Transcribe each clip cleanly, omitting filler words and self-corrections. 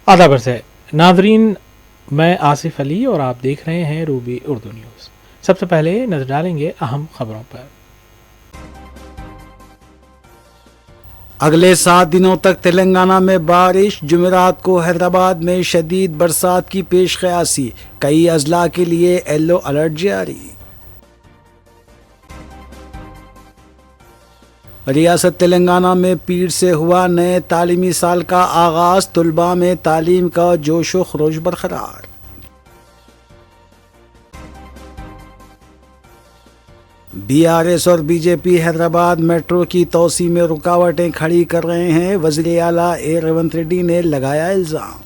आदाब से नाजरीन, मैं आसिफ अली और आप देख रहे हैं रूबी उर्दू न्यूज़। सबसे पहले नजर डालेंगे अहम खबरों पर। अगले 7 दिनों तक तेलंगाना में बारिश, जुमेरात को हैदराबाद में शदीद बरसात की पेशकयासी, कई अजला के लिए येलो अलर्ट जारी। रियासत तेलंगाना में पीर से हुआ नए तालीमी साल का आगाज, तुलबा में तालीम का जोशो खरोश बरकरार। बीआरएस और बीजेपी हैदराबाद मेट्रो की तोसी में रुकावटें खड़ी कर रहे हैं, वज़ीर आला ए रेवंत रेड्डी ने लगाया इल्जाम।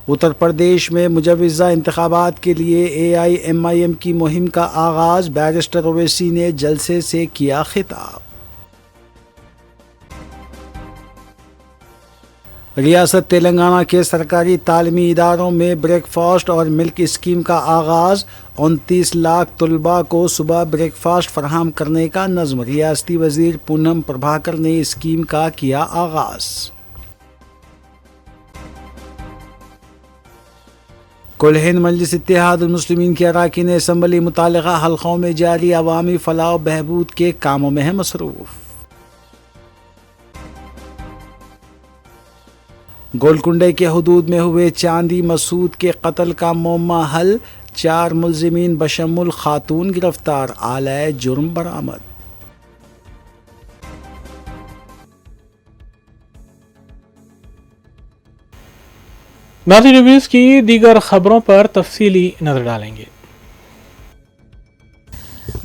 उत्तर प्रदेश में मुजव्विज़ा इंतखाबात के लिए AIMIM की मुहिम का आगाज, बैरिस्टर ओवैसी ने जलसे से किया खिताब। रियासत तेलंगाना के सरकारी तालीमी इदारों में ब्रेकफास्ट और मिल्क स्कीम का आगाज, 29 लाख तुलबा को सुबह ब्रेकफास्ट फराहम करने का नज़्म, रियासती वजीर पूनम प्रभाकर ने स्कीम का किया आगाज। कुल हिंद मजलिस इत्तेहादुल मुस्लिमीन के अरकान असम्बली मुतालिका हल्कों में जारी अवामी फलाह व बहबूद के कामों में है मसरूफ। गोलकुंडे के हुदूद में हुए चांदी मसूद के कत्ल का मुअम्मा हल, 4 मुल्जिमीन बशमुल खातून गिरफ्तार, आलाए जुर्म बरामद। नाज़रीन, न्यूज़ की दीगर खबरों पर तफसीली नजर डालेंगे।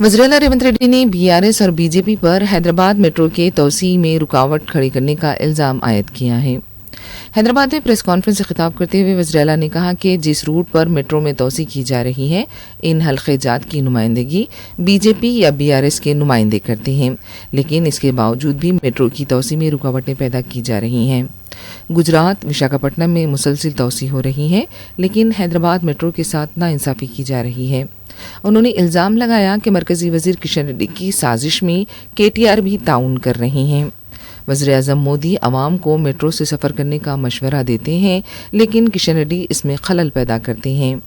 वज़ीर आला रेवंत रेड्डी ने बीआरएस और बीजेपी पर हैदराबाद मेट्रो के तोसी में रुकावट खड़ी करने का इल्जाम आयद किया है। हैदराबाद में प्रेस कॉन्फ्रेंस से खिताब करते हुए वज़ीर आला ने कहा कि जिस रूट पर मेट्रो में तोसी की जा रही है, इन हल्के जात की नुमाइंदगी बीजेपी या बीआरएस के नुमाइंदे करते हैं, लेकिन इसके बावजूद भी मेट्रो की तोसी में रुकावटें पैदा की जा रही हैं। गुजरात, विशाखापट्टनम में मुसलसिल तोसी हो रही है, लेकिन हैदराबाद मेट्रो के साथ नाइंसाफ़ी की जा रही है। उन्होंने इल्ज़ाम लगाया कि मरकज़ी वज़ीर किशन रेड्डी की साजिश में KTR भी ताउन कर रहे हैं। वज़ीर आज़म मोदी आवाम को मेट्रो से सफ़र करने का मशवरा देते हैं, लेकिन किशन रेड्डी इसमें खलल पैदा करते हैं।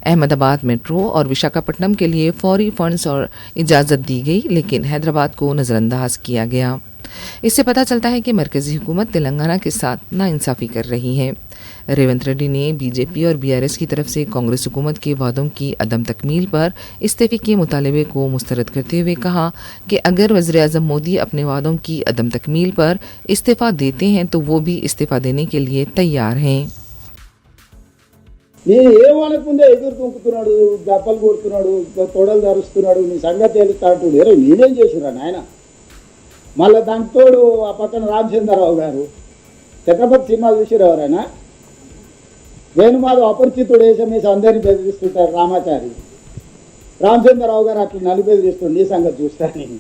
अहमदाबाद मेट्रो और विशाखापट्टनम के लिए फौरी फंड्स और इजाज़त दी गई, लेकिन हैदराबाद को नज़रअंदाज किया गया। इससे पता चलता है कि मरकज़ी हुकूमत तेलंगाना के साथ नाइंसाफ़ी कर रही है। रेवंत रेड्डी ने बीजेपी और बीआरएस की तरफ से कांग्रेस हुकूमत के वादों की अदम तकमील पर इस्तीफ़े के मुतालबे को मुस्तरद करते हुए कहा कि अगर वज़ीर आज़म मोदी अपने वादों की अदम तकमील पर इस्तीफ़ा देते हैं तो वो भी इस्तीफ़ा देने के लिए तैयार हैं। ఏమనుకుందే ఎదురు తుంకుతున్నాడు, దప్పలు కొడుతున్నాడు, తొడలు ధరుస్తున్నాడు, నీ సంగతి తెలుస్తా అంటుడు. ఎరే నేనేం చేసిరా నాయన? మళ్ళీ దానికి తోడు ఆ పక్కన రామచంద్రరావు గారు, ఛత్రపతి సినిమాలు చూసిరు ఎవరైనా? వేణుమాధవ్ అపరిచితుడు వేసమేసి అందరినీ బెదిరిస్తుంటారు రామాచారి. రామచంద్రరావు గారు అట్లా నన్ను బెదిరిస్తుండే, నీ సంగతి చూస్తాను.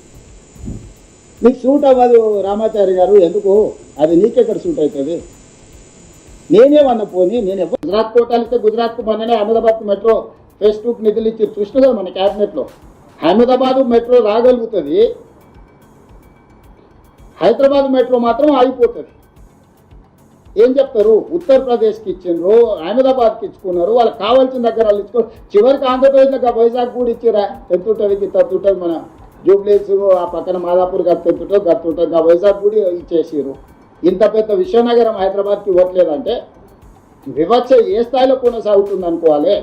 నీకు సూట్ అవ్వదు రామాచారి గారు, ఎందుకు? అది నీకెక్కడ సూట్ అవుతుంది? నేనేమన్నా పోనీ, నేను గుజరాత్ కోటాలిస్తే గుజరాత్కు మొన్ననే అహ్మదాబాద్ మెట్రో ఫేజ్ 2కి నిధులు ఇచ్చి చూస్తుంది కదా మన క్యాబినెట్లో. అహ్మదాబాద్ మెట్రో రాగలుగుతుంది, హైదరాబాద్ మెట్రో మాత్రం ఆగిపోతుంది. ఏం చెప్తారు? ఉత్తరప్రదేశ్కి ఇచ్చిండ్రు, అహ్మదాబాద్కి ఇచ్చుకున్నారు, వాళ్ళకి కావాల్సిన దగ్గర వాళ్ళు ఇచ్చుకో. చివరికి ఆంధ్రప్రదేశ్లో వైజాగ్ కూడా ఇచ్చిరా. ఎంతుంటుంది తత్తుంటుంది, మన జూబ్లీస్ ఆ పక్కన మాదాపూర్ గత్తుంటుంది, గత్తుంటుంది, ఆ వైజాగ్ కూడా ఇచ్చేసారు. ఇంత పెద్ద విశ్వనగరం హైదరాబాద్కి ఇవ్వట్లేదంటే వివక్ష ఏ స్థాయిలో కొనసాగుతుంది అనుకోవాలి.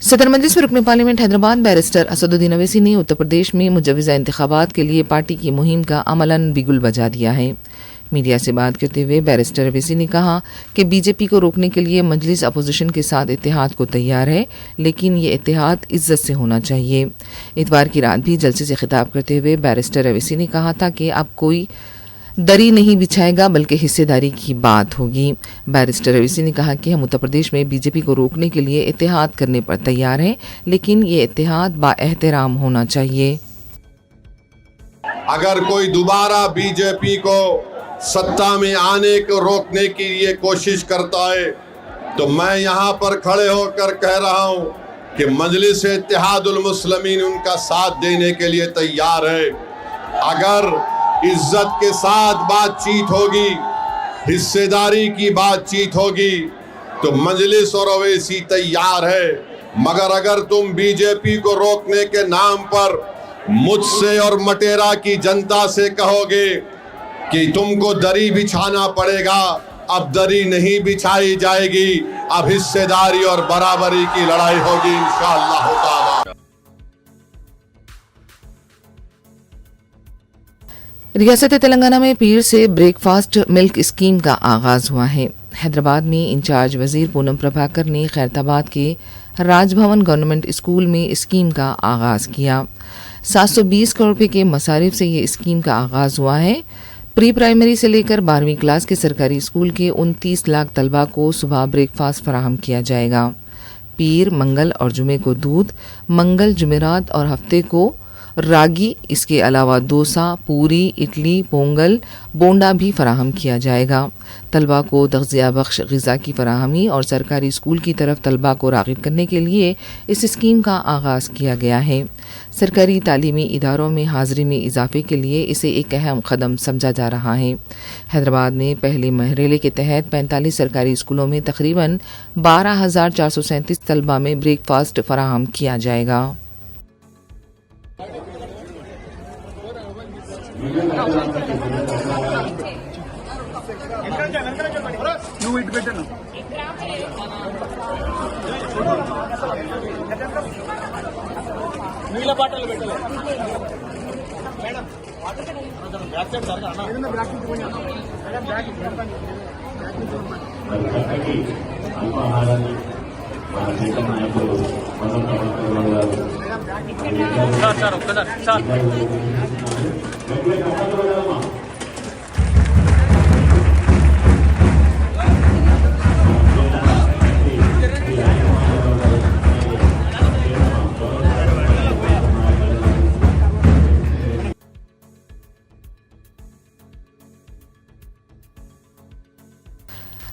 सदर मजलिस में रुकन पार्लियामेंट हैदराबाद बैरिस्टर असदुद्दीन ओवैसी ने उत्तर प्रदेश में मुजव्विज़ा इंतखाबात के लिए पार्टी की मुहिम का अमलन बिगुल बजा दिया है। मीडिया से बात करते हुए बैरिस्टर ओवैसी ने कहा कि बीजेपी को रोकने के लिए मजलिस अपोजिशन के साथ इत्तेहाद को तैयार है, लेकिन ये इत्तेहाद इज्जत से होना चाहिए। इतवार की रात भी जलसे से खिताब करते हुए बैरिस्टर ओवैसी ने कहा था कि अब कोई दरी नहीं बिछाएगा, बल्कि हिस्सेदारी की बात होगी। बैरिस्टर ओवैसी ने कहा कि हम उत्तर प्रदेश में बीजेपी को रोकने के लिए इत्तेहाद करने पर तैयार हैं, लेकिन ये इत्तेहाद बाएहतराम होना चाहिए। अगर कोई दोबारा बीजेपी को सत्ता में आने को रोकने की ये कोशिश करता है तो मैं यहाँ पर खड़े होकर कह रहा हूँ कि मजलिस इत्तेहादुल मुस्लिमीन उनका साथ देने के लिए तैयार है। अगर इज्जत के साथ बातचीत होगी, हिस्सेदारी की बातचीत होगी, तो मजलिस और ओवैसी तैयार है। मगर अगर तुम बीजेपी को रोकने के नाम पर मुझसे और मटेरा की जनता से कहोगे कि तुमको दरी बिछाना पड़ेगा, अब दरी नहीं बिछाई जाएगी, अब हिस्सेदारी और बराबरी की लड़ाई होगी इंशाअल्लाह ताला। रियासत तेलंगाना में पीर से ब्रेकफास्ट मिल्क स्कीम का आगाज हुआ है। हैदराबाद में इंचार्ज वजीर पूनम प्रभाकर ने खैरताबाद के राजभवन गवर्नमेंट स्कूल में स्कीम का आगाज किया। 720 करोड़ रुपए के मसारिफ से ये स्कीम का आगाज हुआ है। प्री प्राइमरी से लेकर 12वीं क्लास के सरकारी स्कूल के 29 लाख तलबा को सुबह ब्रेकफास्ट फराहम किया जाएगा। पीर, मंगल और जुमे को दूध, मंगल, जुमेरात और हफ्ते को रागी, इसके अलावा डोसा, पूरी, इडली, पोंगल, बोंडा भी फराहम किया जाएगा। तलबा को तग़ज़िया बख्श ग़िज़ा की फराहमी और सरकारी स्कूल की तरफ तलबा को राग़िब करने के लिए इस स्कीम का आगाज़ किया गया है। सरकारी तालीमी इदारों में हाज़िरी में इजाफे के लिए इसे एक अहम कदम समझा जा रहा है। हैदराबाद में पहले मरहले के तहत 45 सरकारी स्कूलों में तकरीबन 12,437 तलबा में ब्रेकफास्ट फराहम किया जाएगा।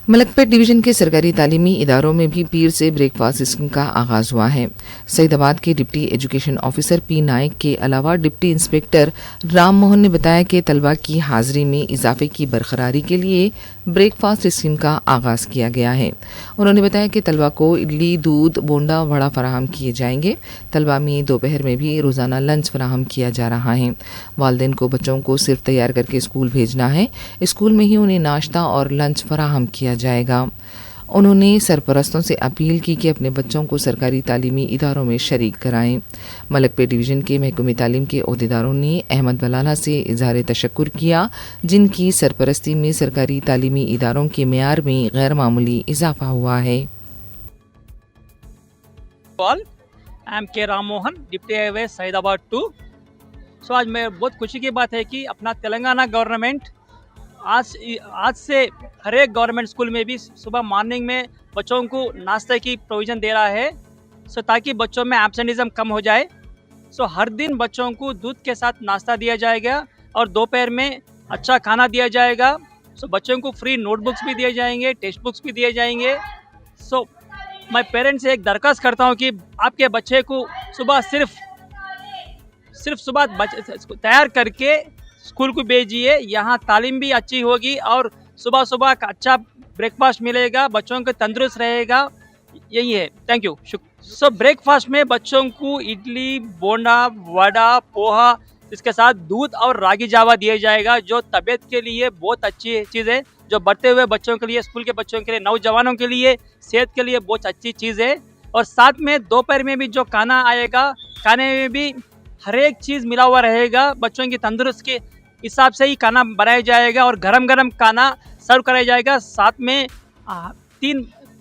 मलकपेट डिवीजन के सरकारी तालीमी इदारों में भी पीर से ब्रेकफास्ट स्कीम का आगाज हुआ है। सईदाबाद के deputy education officer P Naik के अलावा डिप्टी इंस्पेक्टर राम मोहन ने बताया कि तलबा की हाजिरी में इजाफे की बरकरारी के लिए ब्रेकफास्ट स्कीम का आगाज किया गया है। उन्होंने बताया कि तलबा को इडली, दूध, बोंडा, वड़ा फराहम किए जाएंगे। तलबा में दोपहर में भी रोज़ाना लंच फराहम किया जा रहा है। वालिदैन को बच्चों को सिर्फ तैयार करके स्कूल भेजना है। स्कूल में ही उन्हें नाश्ता और लंच फराहम किया जाएगा। उन्होंने सरपरस्तों से अपील की कि अपने बच्चों को सरकारी तालीमी इदारों में शरीक कराएं। मलकपेट डिवीज़न के महकमे तालीम के ओहदेदारों ने अहमद बलाला से इजहार तशक्कुर किया, जिनकी सरपरस्ती में सरकारी तालीमी इदारों के मेयार में गैर मामूली इजाफा हुआ है। आई एम के राम मोहन, डिप्टी हाईवे सईदाबाद 2। सो आज मैं बहुत खुशी की बात है कि अपना तेलंगाना गवर्नमेंट आज से हर एक गवर्नमेंट स्कूल में भी सुबह मॉर्निंग में बच्चों को नाश्ते की प्रोविज़न दे रहा है। सो ताकि बच्चों में एब्सेंटिज्म कम हो जाए। सो हर दिन बच्चों को दूध के साथ नाश्ता दिया जाएगा और दोपहर में अच्छा खाना दिया जाएगा। सो बच्चों को फ्री नोटबुक्स भी दिए जाएंगे, टेक्स्ट बुक्स भी दिए जाएंगे। सो मैं पेरेंट्स से एक दरख्वास्त करता हूँ कि आपके बच्चे को सुबह सिर्फ सुबह तैयार करके स्कूल को भेजिए। यहाँ तालीम भी अच्छी होगी और सुबह सुबह का अच्छा ब्रेकफास्ट मिलेगा, बच्चों को तंदुरुस्त रहेगा। यही है। Thank you. सो ब्रेकफास्ट में बच्चों को इडली, बोंडा, वड़ा, पोहा, इसके साथ दूध और रागी जावा दिया जाएगा, जो तबीयत के लिए बहुत अच्छी चीज़ है, जो बढ़ते हुए बच्चों के लिए, स्कूल के बच्चों के लिए, नौजवानों के लिए, सेहत के लिए बहुत अच्छी चीज़ है। और साथ में दोपहर में भी जो खाना आएगा, खाने में भी हर एक चीज़ मिला हुआ रहेगा। बच्चों की तंदुरुस्त के हिसाब से ही खाना बनाया जाएगा और गरम गरम खाना सर्व कराया जाएगा। साथ में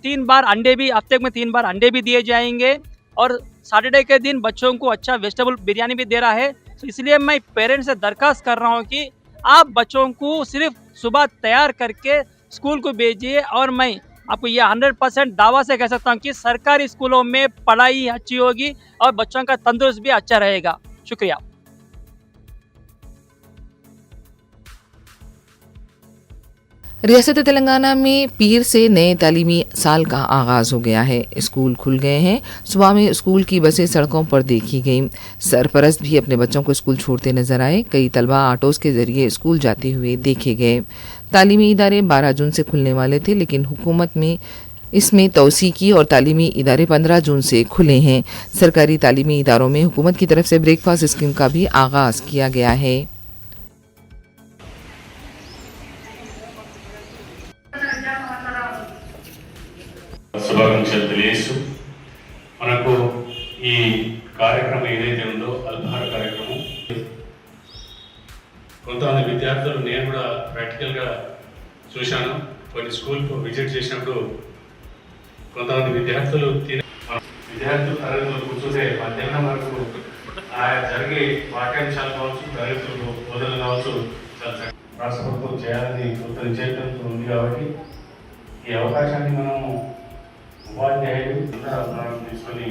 तीन बार अंडे भी, हफ्ते में 3 बार अंडे भी दिए जाएंगे। और सैटरडे के दिन बच्चों को अच्छा वेजिटेबल बिरयानी भी दे रहा है। तो इसलिए मैं पेरेंट्स से दरख्वास्त कर रहा हूँ कि आप बच्चों को सिर्फ सुबह तैयार करके स्कूल को भेजिए। और मैं आपको यह 100% दावा से कह सकता हूँ कि सरकारी स्कूलों में पढ़ाई अच्छी होगी और बच्चों का तंदुरुस्त भी अच्छा रहेगा। शुक्रिया। रियासत तेलंगाना में पीर से नए तालीमी साल का आगाज हो गया है। स्कूल खुल गए हैं। सुबह में स्कूल की बसें सड़कों पर देखी गईं। सरपरस्त भी अपने बच्चों को स्कूल छोड़ते नजर आए। कई तलबा ऑटोस के जरिए स्कूल जाते हुए देखे गए। तालीमी इदारे 12 जून से खुलने वाले थे, लेकिन हुकूमत में इसमें तौसी की और तालीमी इदारे 15 जून से खुले हैं। सरकारी तालीमी इदारों में हुकूमत की तरफ से ब्रेकफास्ट स्कीम का भी आगाज किया गया है। శుభాకాంక్షలు తెలియజేస్తూ మనకు ఈ కార్యక్రమం ఏదైతే ఉందో అల్పహార కార్యక్రమం కొంతమంది విద్యార్థులు నేను కూడా ప్రాక్టికల్గా చూశాను. కొన్ని స్కూల్కు విజిట్ చేసినప్పుడు కొంతమంది విద్యార్థులు విద్యార్థులు తరగతులు కూర్చుంటే మధ్యాహ్నం వరకు ఆయా జరిగే వాక్యాంశాలు కావచ్చు, తరగతులు బోధనలు కావచ్చు చాలా రాష్ట్ర ప్రభుత్వం చేయాలని కొంత నిశ్చయంతో ఉంది. కాబట్టి ఈ అవకాశాన్ని మనము ఉపాధ్యాయులు తీసుకొని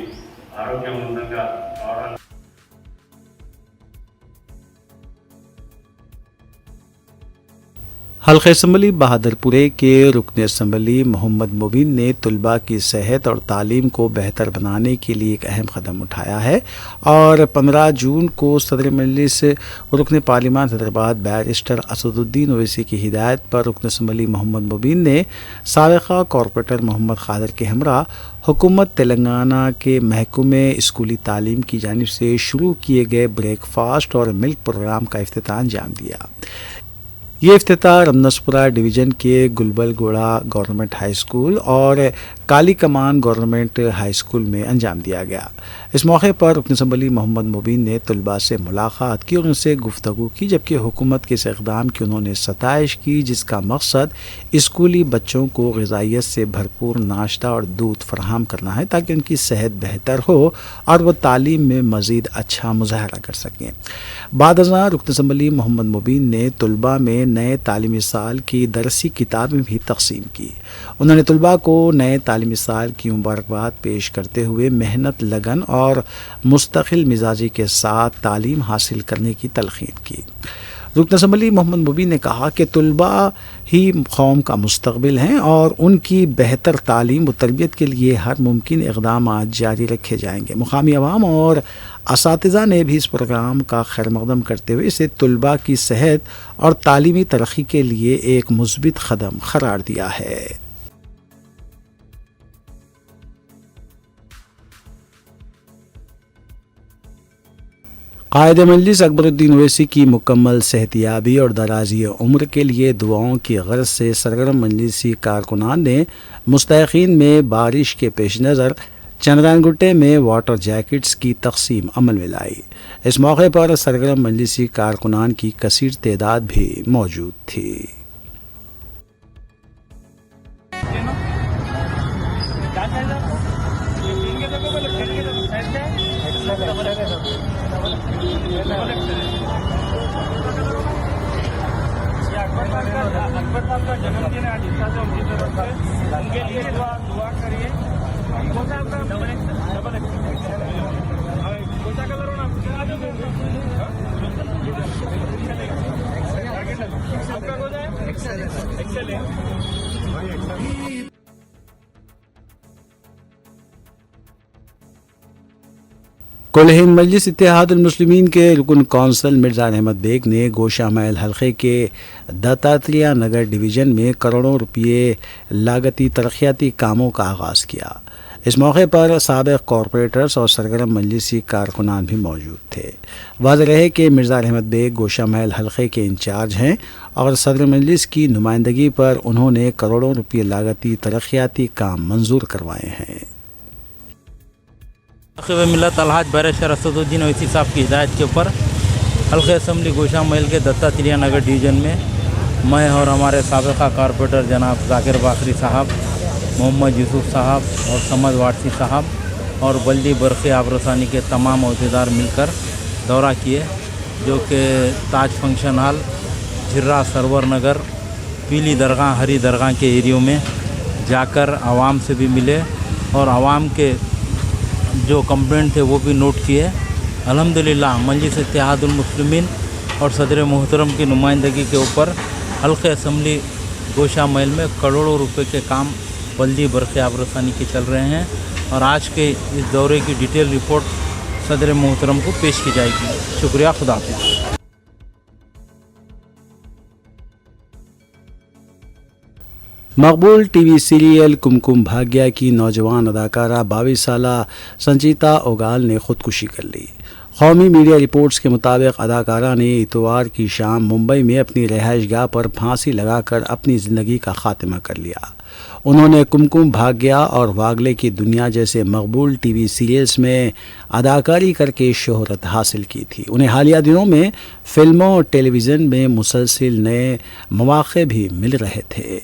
ఆరోగ్యవంతంగా కావడానికి हल्का असम्बली बहादुरपुरे के रुकन असम्बली मोहम्मद मुबीन ने तलबा की सेहत और तालीम को बेहतर बनाने के लिए एक अहम कदम उठाया है और 15 जून को सदर मजलिस रुकन पार्लिमान हैदराबाद बैरिस्टर असदुद्दीन ओवैसी की हिदायत पर रुकन असम्बली मोहम्मद मुबीन ने साबिक़ा कॉरपोरेटर मोहम्मद खादर के हमरा हुकूमत तेलंगाना के महकमे स्कूली तालीम की जानिब से शुरू किए गए ब्रेकफास्ट और मिल्क प्रोग्राम का इफ्तिताह अंजाम दिया। ये इफ्तिताह रमनसपुरा डिवीज़न के गुलबलगोड़ा गवर्नमेंट हाई स्कूल और काली कमान गवर्नमेंट हाई स्कूल में अंजाम दिया गया। इस मौके पर रुकन असम्बली मोहम्मद मुबीन ने तलबा से मुलाकात की और उनसे गुफ्तगू की, जबकि हुकूमत के इस इक़दाम की उन्होंने सताइश की, जिसका मकसद स्कूली बच्चों को ग़िज़ाइयत से भरपूर नाश्ता और दूध फराहम करना है ताकि उनकी सेहत बेहतर हो और वह तालीम में मज़ीद अच्छा मुज़ाहरा कर सकें। बाद अज़ां रुकन असम्बली मोहम्मद मुबीन ने तलबा में नए तालीमी साल की दरसी किताबें भी तक़सीम की। उन्होंने तलबा को नए तालीमी साल की मुबारकबाद पेश करते हुए मेहनत, लगन और मुस्तकिल मिजाजी के साथ तालीम हासिल करने की तलक़ीन की। रुकन असम्बली मोहम्मद मुबीन ने कहा कि तलबा ही कौम का मुस्तक़बिल हैं और उनकी बेहतर तालीम व तरबियत के लिए हर मुमकिन इक़दाम जारी रखे जाएंगे। मुकामी अवाम और असातिज़ा ने भी इस प्रोग्राम का खैर मक़दम करते हुए इसे तलबा की सेहत और तालीमी तरक्की के लिए एक मुस्बित कदम करार दिया है। कायद मजलिस अकबरुद्दीन ओवैसी की मुकम्मल सेहतियाबी और दराज़ी उम्र के लिए दुआओं की गर्ज से सरगर्म मजलिसी कारकुनान ने मुस्तहिक़ीन में बारिश के पेश नज़र चंद्रानगुट्टे में वाटर जैकेट्स की तक़सीम अमल में लाई। इस मौके पर सरगर्म मजलिसी कारकुनान की कसीर तादाद भी मौजूद थी। अकबर साहब का जन्मदिन है आज, इस तरह से उनकी तरफ से उनके लिए दुआ करिए। कौन सा आपका डबल कौन सा कलर होना आपका कौन सा है? एक्सेल है। कुल हिंद मजलिस इत्तेहादुल मुस्लिमीन के रुकन कौंसल मिर्ज़ा अहमद बेग ने गोशा महल हल्के के दत्तात्रेय नगर डिवीज़न में करोड़ों रुपये लागती तरक्याती कामों का आगाज़ किया। इस मौके पर साबिक़ कॉरपोरेटर्स और सरगर्म मजलिसी कारकुनान भी मौजूद थे। वाज़ेह रहे कि मिर्ज़ा अहमद बेग गोशा महल हल्के के इंचार्ज हैं और सदर मजलिस की नुमाइंदगी पर उन्होंने करोड़ों रुपये लागती तरक्याती काम मंजूर करवाए हैं। मिलत अलहाज बैरिस्टर असदुद्दीन ओवैसी साहब की हिदायत के ऊपर हल्के असम्बली गोशा महल के दत्तात्रेय नगर डिवीज़न में मैं और हमारे साबिक़ा कॉरपोरेटर जनाब जाकिर बाकरी साहब, मोहम्मद यूसुफ साहब और समद वारसी साहब और बल्दी बरक़ी आबरसानी के तमाम अहदेदार मिलकर दौरा किए, जो कि ताज फंक्शन हॉल, झिर्रा सरवर नगर, पीली दरगाह, हरी दरगाह के एरियो में जाकर आवाम से भी मिले और आवाम के जो कंप्लेंट थे वो भी नोट किए। अल्हम्दुलिल्लाह मजलिस इत्तेहादुल मुस्लिमीन और सदर मोहतरम की नुमाइंदगी के ऊपर हल्के असम्बली गोशा महल में करोड़ों रुपए के काम बल्दी बरक़ आबरसानी के चल रहे हैं और आज के इस दौरे की डिटेल रिपोर्ट सदर मोहतरम को पेश की जाएगी। शुक्रिया, खुदा हाफ़िज़। मकबूल टीवी सीरियल कुमकुम भाग्य की नौजवान अदाकारा 22 साला संजीता ओगाल ने खुदकुशी कर ली। कौमी मीडिया रिपोर्ट्स के मुताबिक अदाकारा ने इतवार की शाम मुंबई में अपनी रिहाइशगाह पर फांसी लगाकर अपनी ज़िंदगी का खात्मा कर लिया। उन्होंने कुमकुम भाग्य और वागले की दुनिया जैसे मकबूल टीवी सीरियल्स में अदाकारी करके शोहरत हासिल की थी। उन्हें हालिया दिनों में फिल्मों और टेलीविज़न में मुसलसिल नए मौक़े भी मिल रहे थे।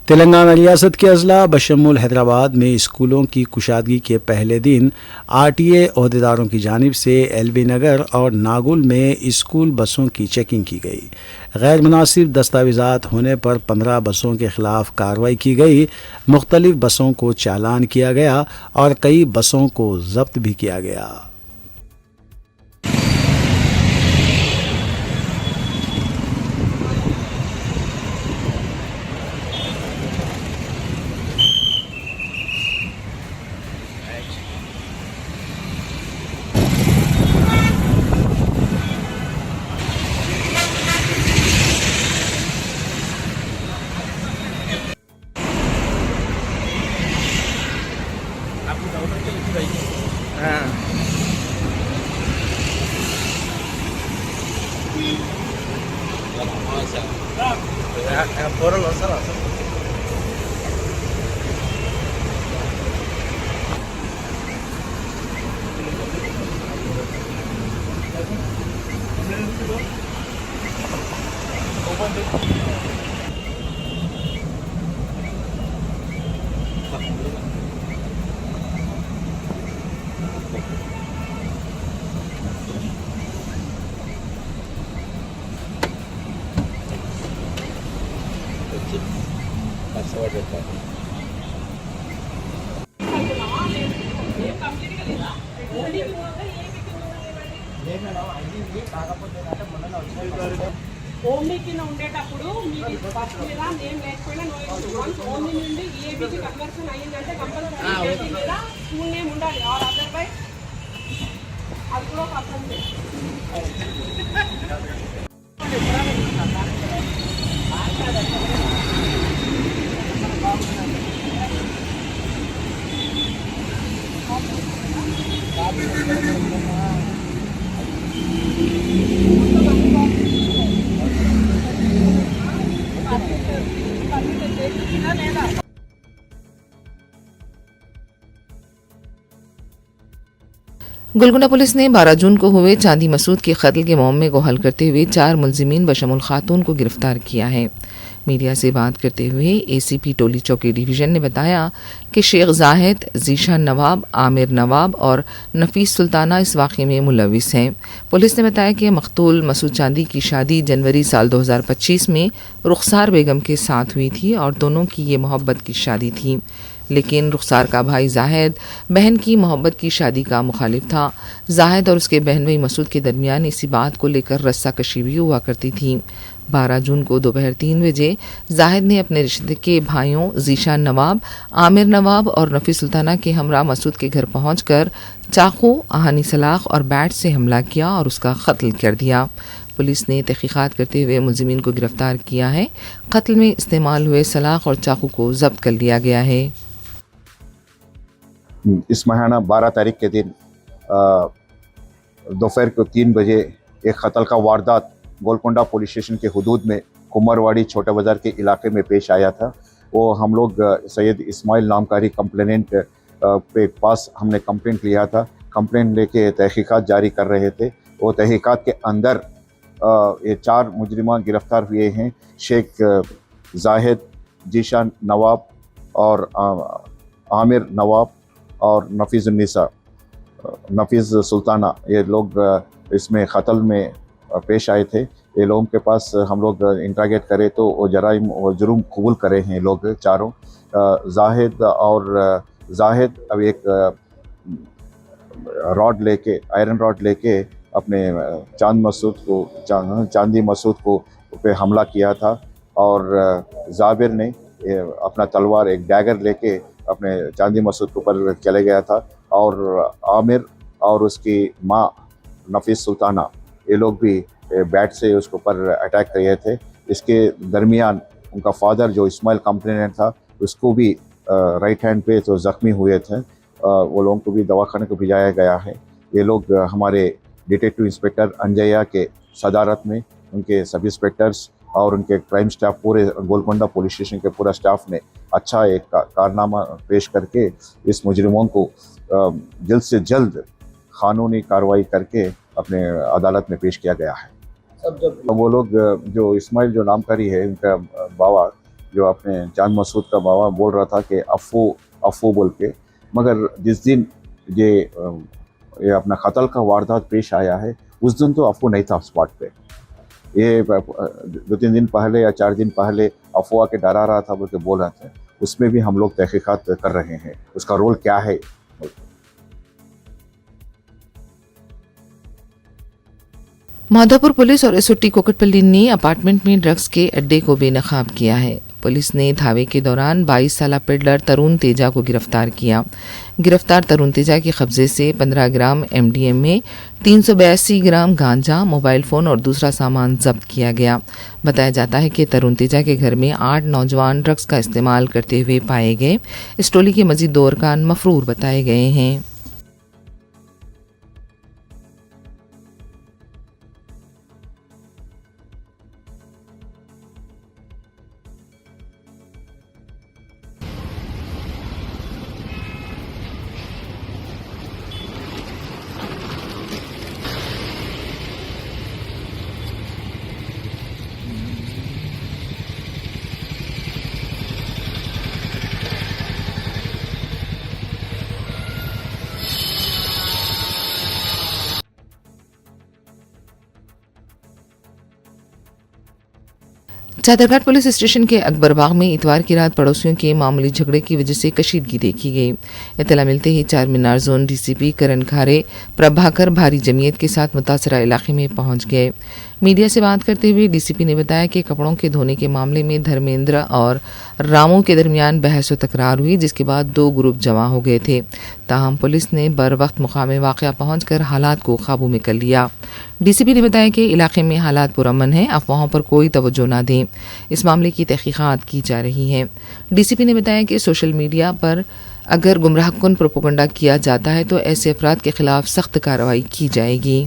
तेलंगाना रियासत के अजला बशमुल हैदराबाद में स्कूलों की कुशादगी के पहले दिन आरटीए ओहदेदारों की जानिब से एलबी नगर और नागुल में स्कूल बसों की चेकिंग की गई। गैर मुनासिब दस्तावेज़ात होने पर 15 बसों के ख़िलाफ़ कार्रवाई की गई। मुख्तलिफ बसों को चालान किया गया और कई बसों को जब्त भी किया गया। ఓమ్నీ కింద ఉండేటప్పుడు మీకు ఫస్ట్ మీద నేమ్ లేకపోయినా నో ఇష్యూ. వన్స్ ఓమ్నీ నుండి ఈఏబీకి కన్వర్షన్ అయ్యిందంటే కంపల్సరీ మీద స్కూల్ నేమ్ ఉండాలి. ఆర్ అదర్వైజ్ అది కూడా ఒక అసెంబ్లీ. गुलगुना पुलिस ने 12 जून को हुए चांदी मसूद के कत्ल के मामले को हल करते हुए 4 मुलजिमीन बशमुल खातून को गिरफ्तार किया है। मीडिया से बात करते हुए एसीपी टोली चौकी डिवीज़न ने बताया कि शेख जाहिद, जीशान नवाब, आमिर नवाब और नफीस सुल्ताना इस वाक़े में मुलविस हैं। पुलिस ने बताया कि मकतूल मसूद चांदी की शादी जनवरी साल 2025 में रुखसार बेगम के साथ हुई थी और दोनों की ये मोहब्बत की शादी थी, लेकिन रुखसार का भाई जाहिद बहन की मोहब्बत की शादी का मुखालिफ था। जाहिद और उसके बहन भाई मसूद के दरमियान इसी बात को लेकर रस्सा कशी भी हुआ करती थी। 12 जून को दोपहर 3 बजे जाहिद ने अपने रिश्ते के भाइयों जीशान नवाब, आमिर नवाब और नफी सुल्ताना के हमरा मसूद के घर पहुंचकर चाकू, आहानी सलाख और बैट से हमला किया और उसका कत्ल कर दिया। पुलिस ने तहकीकात करते हुए मुलजिमीन को गिरफ्तार किया है। कत्ल में इस्तेमाल हुए सलाख और चाकू को जब्त कर लिया गया है। इस महीना 12 तारीख के दिन दोपहर को 3 बजे एक कत्ल का वारदात गोलकोंडा पुलिस स्टेशन के हुदूद में कुमारवाड़ी छोटा बाज़ार के इलाके में पेश आया था। वो हम लोग सैयद इस्माइल नामकारी कंप्लेनेंट पे पास हमने कंप्लेंट लिया था। कंप्लेंट लेके तहकीकात जारी कर रहे थे। वो तहकीकात के अंदर ये 4 मुजरिमान गिरफ़्तार हुए हैं। शेख जाहिद, जीशान नवाब और आमिर नवाब और नफीज़ सुल्ताना, ये लोग इसमें क़त्ल में पेश आए थे। ये लोगों के पास हम लोग इंट्रागेट करें तो वो जुर्म कबूल करे हैं लोग चारों। जाहिद अब एक आयरन रॉड लेके अपने चांदी मसूद को पे हमला किया था और जाबिर ने अपना तलवार एक डैगर लेके अपने चांदी मसूद के ऊपर चले गया था और आमिर और उसकी माँ नफीस सुल्ताना ये लोग भी बैट से उसके ऊपर अटैक किए थे। इसके दरमियान उनका फादर जो इस्माइल कंप्लेनेंट था उसको भी राइट हैंड पे तो ज़ख्मी हुए थे। वो लोगों को भी दवाखाने को भिजाया गया है। ये लोग हमारे डिटेक्टिव इंस्पेक्टर अंजया के सदारत में उनके सब इंस्पेक्टर्स और उनके क्राइम स्टाफ पूरे गोलकोंडा पुलिस स्टेशन के पूरा स्टाफ ने अच्छा एक कारनामा पेश करके इस मुजरिमों को जल्द से जल्द कानूनी कार्रवाई करके अपने अदालत में पेश किया गया है। वो लोग जो इस्माइल जो नामकारी है उनका बाबा जो अपने चांद मसूद का बाबा बोल रहा था कि अफू बोल के, मगर जिस दिन ये अपना कत्ल का वारदात पेश आया है उस दिन तो अफू नहीं था स्पॉट पे। ये 2-3 दिन पहले या 4 दिन पहले अफवाह के डरा रहा था बोल के बोल रहे थे। उसमें भी हम लोग तहकीकात कर रहे हैं उसका रोल क्या है। माधोपुर पुलिस और एसओटी कोकटपल्ली ने अपार्टमेंट में ड्रग्स के अड्डे को बेनकाब किया है। पुलिस ने धावे के दौरान 22 साला पेडलर तरुण तेजा को गिरफ्तार किया। गिरफ्तार तरुण तेजा के कब्जे से 15 ग्राम MDMA, 382 ग्राम गांजा, मोबाइल फ़ोन और दूसरा सामान जब्त किया गया। बताया जाता है कि तरुण तेजा के घर में 8 नौजवान ड्रग्स का इस्तेमाल करते हुए पाए गए। इस टोली के मजीद 2 अरकान मफरूर बताए गए हैं। चादरघाट पुलिस स्टेशन के अकबरबाग में इतवार की रात पड़ोसियों के मामूली झगड़े की वजह से कशीदगी देखी गई। इत्तला मिलते ही 4 मीनार जोन DCP करण खारे प्रभाकर भारी जमीयत के साथ मुतासरा इलाके में पहुंच गए। मीडिया से बात करते हुए DCP ने बताया कि कपड़ों के धोने के मामले में धर्मेंद्र और रामू के दरमियान बहस व तकरार हुई, जिसके बाद 2 ग्रुप जमा हो गए थे। ताहम पुलिस ने बर वक्त मुकाम वाक़या पहुंचकर हालात को काबू में कर लिया। DCP ने बताया कि इलाके में हालात पुरअमन हैं, अफवाहों पर कोई तवज्जो न दें। इस मामले की तहकीकात की जा रही है। DCP ने बताया कि सोशल मीडिया पर अगर गुमराहकुन प्रोपेगेंडा किया जाता है तो ऐसे अफराद के खिलाफ सख्त कार्रवाई की जाएगी।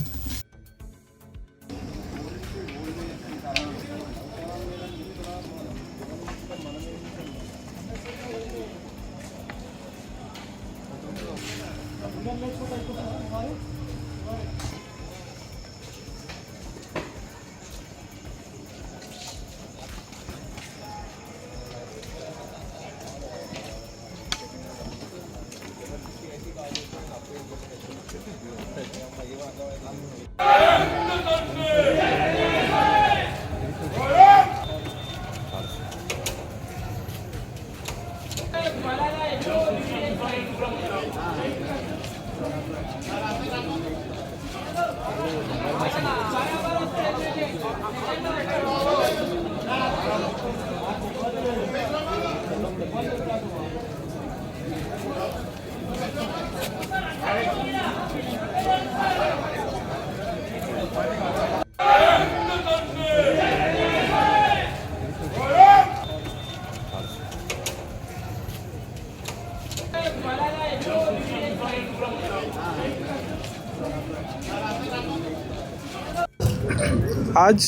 आज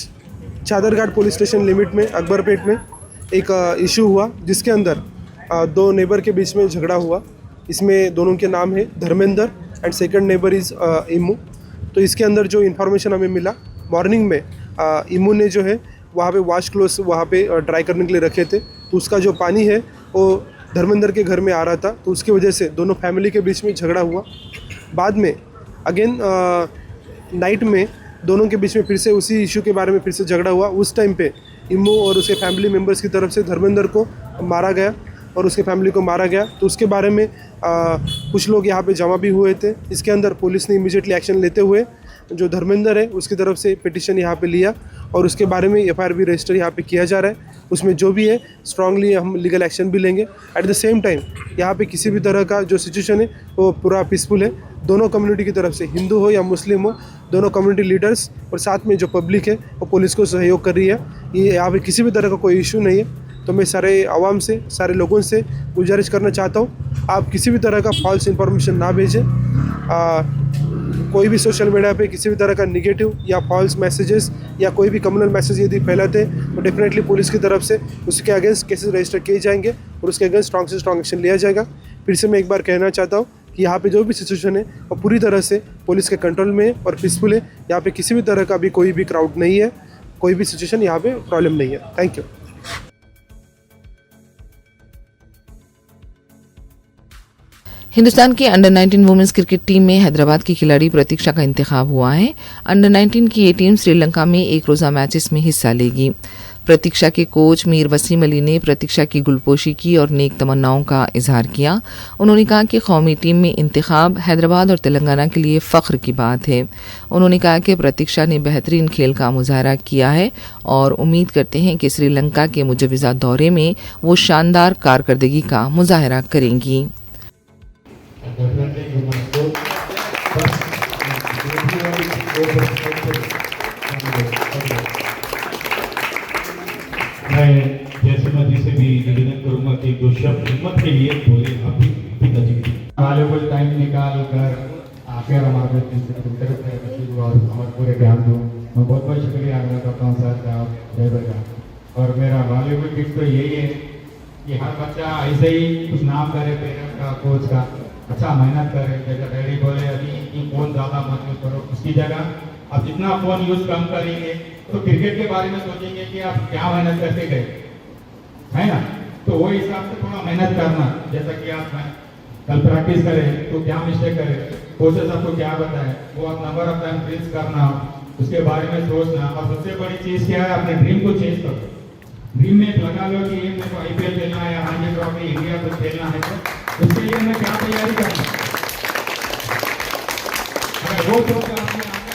चादरघाट पुलिस स्टेशन लिमिट में अकबरपेट में एक इशू हुआ, जिसके अंदर 2 नेबर के बीच में झगड़ा हुआ। इसमें दोनों के नाम है Dharmendra and second neighbour is emu. तो इसके अंदर जो इन्फॉर्मेशन हमें मिला, मॉर्निंग में इमू ने जो है वहाँ पे वॉश क्लोथ्स वहाँ पे ड्राई करने के लिए रखे थे, तो उसका जो पानी है वो धर्मेंद्र के घर में आ रहा था, तो उसकी वजह से दोनों फैमिली के बीच में झगड़ा हुआ। बाद में अगेन नाइट में दोनों के बीच में फिर से उसी इशू के बारे में फिर से झगड़ा हुआ। उस टाइम पे इमू और उसके फैमिली मेम्बर्स की तरफ से धर्मेंद्र को मारा गया और उसके फैमिली को मारा गया। तो उसके बारे में कुछ लोग यहाँ पे जमा भी हुए थे। इसके अंदर पुलिस ने इमीडिएटली एक्शन लेते हुए जो धर्मेंद्र है उसकी तरफ से पिटिशन यहाँ पे लिया और उसके बारे में एफआईआर भी रजिस्टर यहाँ पे किया जा रहा है। उसमें जो भी है स्ट्रांगली हम लीगल एक्शन भी लेंगे। एट द सेम टाइम यहाँ पे किसी भी तरह का जो सिचुएशन है वो पूरा पीसफुल है। दोनों कम्युनिटी की तरफ से, हिंदू हो या मुस्लिम हो, दोनों कम्युनिटी लीडर्स और साथ में जो पब्लिक है वो पुलिस को सहयोग कर रही है। ये यहाँ पे किसी भी तरह का कोई इशू नहीं है। तो मैं सारे आवाम से, सारे लोगों से गुजारिश करना चाहता हूँ, आप किसी भी तरह का फॉल्स इन्फॉर्मेशन ना भेजें। कोई भी सोशल मीडिया पे किसी भी तरह का निगेटिव या फॉल्स मैसेजेस या कोई भी कम्युनल मैसेज यदि फैलाते हैं तो डेफिनेटली पुलिस की तरफ से उसके अगेंस्ट केसेस रजिस्टर किए जाएंगे और उसके अगेंस्ट स्ट्रॉन्ग से स्ट्रॉन्ग एक्शन लिया जाएगा। फिर से मैं एक बार कहना चाहता हूँ कि यहाँ पे जो भी सिचुएशन है वो पूरी तरह से पुलिस के कंट्रोल में है और पीसफुल है। यहाँ पे किसी भी तरह का भी कोई भी क्राउड नहीं है, कोई भी सिचुएशन यहाँ पे प्रॉब्लम नहीं है। Thank you. हिंदुस्तान की अंडर 19 वुमेन्स क्रिकेट टीम में हैदराबाद की खिलाड़ी प्रतीक्षा का इंतखाब हुआ है। अंडर 19 की ये टीम श्रीलंका में एक रोज़ा मैचेस में हिस्सा लेगी। प्रतीक्षा के कोच मीर वसीम अली ने प्रतीक्षा की गुलपोशी की और नेक तमन्नाओं का इजहार किया। उन्होंने कहा कि कौमी टीम में इंतखाब हैदराबाद और तेलंगाना के लिए फ़ख्र की बात है। उन्होंने कहा कि प्रतीक्षा ने बेहतरीन खेल का मुजाहरा किया है और उम्मीद करते हैं कि श्रीलंका के मुजवज़ा दौरे में वो शानदार कारकर्दगी का मुजाहरा करेंगी। मैं जैसिमा जी से भी निवेदन करूंगा कि दो शब्द हिम्मत के लिए बोले अभी पिताजी वैल्यूबल टाइम निकाल कर आकर हमारे और हमारे पूरे ध्यान दो। मैं बहुत बहुत शुक्रिया अदा करता हूँ सर का, ड्राइवर का। और मेरा वैल्यूबल टिप्स तो यही है कि हर बच्चा ऐसे ही कुछ नाम करे, पेरेंट्स का, कोच का, अच्छा मेहनत करे। जैसे डैडी बोले अभी फ़ोन ज़्यादा मत यूज़ करो, उसकी जगह आप जितना फ़ोन यूज़ कम करेंगे तो क्रिकेट के बारे में सोचेंगे कि आप क्या मेहनत करके गए, है ना। तो वो हिसाब से थोड़ा मेहनत करना। जैसा कि आप कल प्रैक्टिस करें तो क्या मिस्टेक करें, कोचेस आपको क्या बताएं, वो आप नंबर ऑफ टाइम प्रिंस करना, उसके बारे में सोचना। और सबसे बड़ी चीज़ क्या है, अपने ड्रीम को चेंज करो। ड्रीम में लगा लो कि ये मेरे को IPL खेलना है या रणजी ट्रॉफी इंडिया को खेलना है, तो उसके लिए मैं क्या तैयारी करना। अगर वो सोच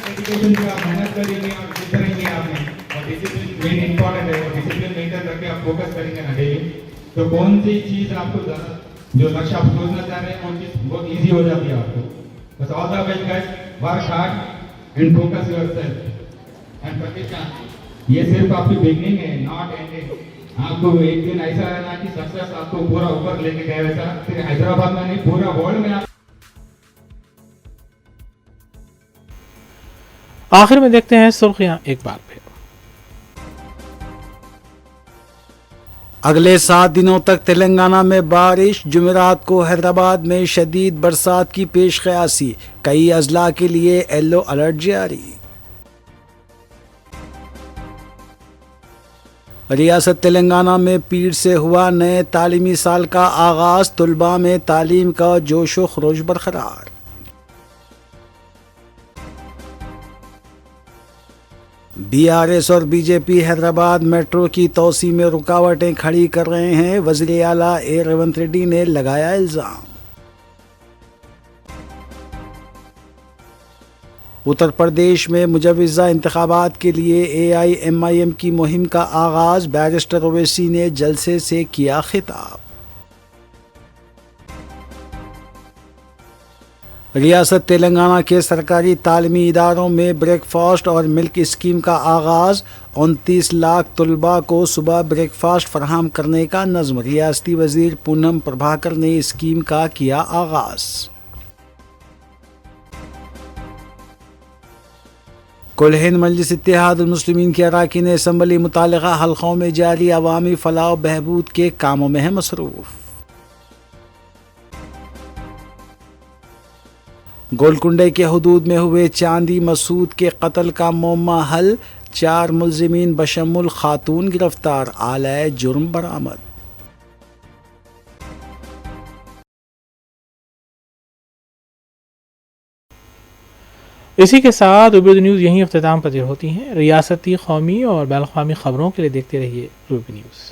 डेडिकेशन से आप मेहनत करेंगे और करेंगे आपने, और डिसिप्लिन मेन इंपॉर्टेंट है, और डिसिप्लिन मेंटेन करके आप फोकस करेंगे ना डेली, तो कौन सी चीज़ आपको जो लक्ष्य आप सोचना चाह रहे हैं वो चीज़ बहुत इजी हो जाती है आपको। बस all the best guys, work hard and focus yourself. And Pratiksha, ये सिर्फ आपकी बिगनिंग है, नॉट एंडिंग। आपको एक दिन ऐसा रहना कि सक्सेस आपको पूरा ऊपर लेके गए, वैसा सिर्फ हैदराबाद में नहीं पूरा वर्ल्ड में। आखिर में देखते हैं सुर्खियां एक बार फिर। अगले 7 दिनों तक तेलंगाना में बारिश, जुमेरात को हैदराबाद में शदीद बरसात की पेशकयासी, कई अजला के लिए येलो अलर्ट जारी। रियासत तेलंगाना में पीर से हुआ नए तालीमी साल का आगाज, तुलबा में तालीम का जोश व खरोश बरकरार। BRS और BJP हैदराबाद मेट्रो की तोसी में रुकावटें खड़ी कर रहे हैं, वज़ीर आला ए रेवंत रेड्डी ने लगाया इल्जाम। उत्तर प्रदेश में मुजव्वज़ा इंतखाबात के लिए AIMIM की मुहिम का आगाज, बैरिस्टर ओवैसी ने जलसे से किया खिताब। रियासत तेलंगाना के सरकारी तालीमी इदारों में ब्रेकफास्ट और मिल्क स्कीम का आगाज़, 29 लाख तलबा को सुबह ब्रेकफास्ट फराहम करने का नज़्म। रियासती वज़ीर पूनम प्रभाकर ने स्कीम का किया आगाज़। कुल हिंद मजलिस इत्तेहादुल मुस्लिमीन के अरकान असम्बली मुतालिका हल्कों में जारी अवामी फलाह बहबूद के कामों में है मसरूफ़। गोलकुंडे के हुदूद में हुए चांदी मसूद के कत्ल का मुअम्मा हल, 4 मुल्ज़िमीन बशमुल खातून गिरफ्तार, आलाए जुर्म बरामद। इसी के साथ रूबी न्यूज़ यहीं अख्तिताम पजीर होती हैं। रियासती, कौमी और बैनुल-अक़वामी खबरों के लिए देखते रहिए रूबी न्यूज़।